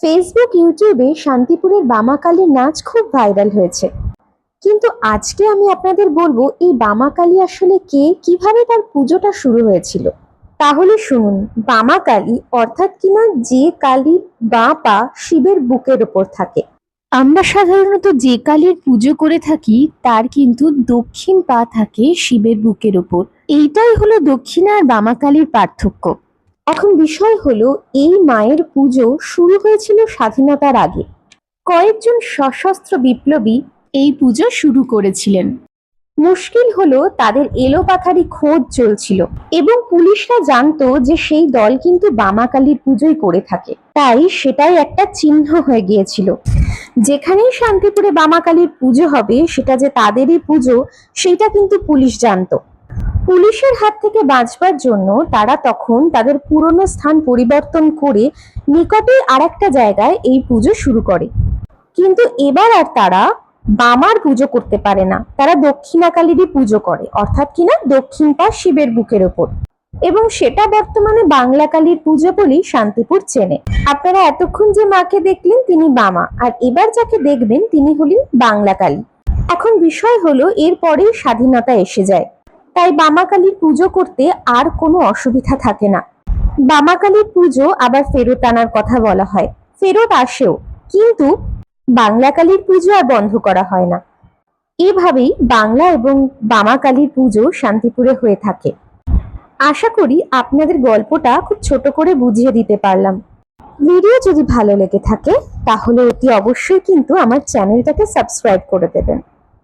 Facebook ইউটিউবে শান্তিপুরের বামাকালীর নাচ খুব ভাইরাল হয়েছে। কিন্তু আজকে আমি আপনাদের বলবো এই বামাকালী আসলে কে, কিভাবে তার পুজোটা শুরু হয়েছিল। তাহলে শুনুন, বামাকালী অর্থাৎ কিনা যে কালীর বাঁ পা শিবের বুকের ওপর থাকে। আমরা সাধারণত যে কালীর পুজো করে থাকি তার কিন্তু দক্ষিণ পা থাকে শিবের বুকের ওপর। এইটাই হলো দক্ষিণা আর বামাকালীর পার্থক্য। এখন বিষয় হলো, এই মায়ের পুজো শুরু হয়েছিল স্বাধীনতার আগে। কয়েকজন সশস্ত্র বিপ্লবী এই পুজো শুরু করেছিলেন। মুশকিল হলো তাদের এলোপাথারি খোঁজ চলছিল এবং পুলিশরা জানতো যে সেই দল কিন্তু বামাকালীর পুজোই করে থাকে, তাই সেটাই একটা চিহ্ন হয়ে গিয়েছিল। যেখানেই শান্তিপুরে বামাকালীর পুজো হবে সেটা যে তাদেরই পুজো সেটা কিন্তু পুলিশ জানতো। পুলিশের হাত থেকে বাঁচবার জন্য তারা তখন তাদের পুরনো স্থান পরিবর্তন করে নিকটেই আরেকটা জায়গায় এই পুজো শুরু করে। কিন্তু এবার আর তারা বামার পুজো করতে পারে না, তারা দক্ষিণাকালীরই পুজো করে, অর্থাৎ কিনা দক্ষিণ পা শিবের বুকের ওপর। এবং সেটা বর্তমানে বাংলা কালীর পুজো বলেই শান্তিপুর চেনে। আপনারা এতক্ষণ যে মাকে দেখলেন তিনি বামা, আর এবার যাকে দেখবেন তিনি হলেন বাংলা কালী। এখন বিষয় হলো, এরপরেই স্বাধীনতা এসে যায়, তাই বামাকালীর পুজো করতে আর কোনো অসুবিধা থাকে না। বামাকালীর পুজো আবার ফেরত আনার কথা বলা হয়, ফেরত আসেও, কিন্তু বাংলা কালীর পুজো আর বন্ধ করা হয় না। এভাবেই বাংলা এবং বামাকালীর পুজো শান্তিপুরে হয়ে থাকে। আশা করি আপনাদের গল্পটা খুব ছোট করে বুঝিয়ে দিতে পারলাম। ভিডিও যদি ভালো লেগে থাকে তাহলে অতি অবশ্যই কিন্তু আমার চ্যানেলটাকে সাবস্ক্রাইব করে দেবেন।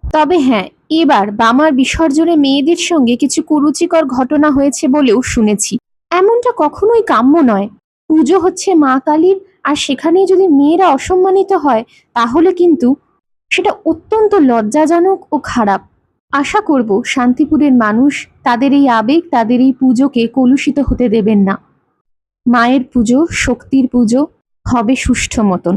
তবে হ্যাঁ, এবার বামার বিসর্জনে মেয়েদের সঙ্গে কিছু কুরুচিকর ঘটনা হয়েছে বলেও শুনেছি। এমনটা কখনোই কাম্য নয়। পুজো হচ্ছে মা কালীর, আর সেখানেই যদি মেয়েরা অসম্মানিত হয় তাহলে কিন্তু সেটা অত্যন্ত লজ্জাজনক ও খারাপ। আশা করব শান্তিপুরের মানুষ তাদের এই আবেগ, তাদের এই পুজোকে কলুষিত হতে দেবেন না। মায়ের পুজো, শক্তির পুজো হবে সুষ্ঠু মতন।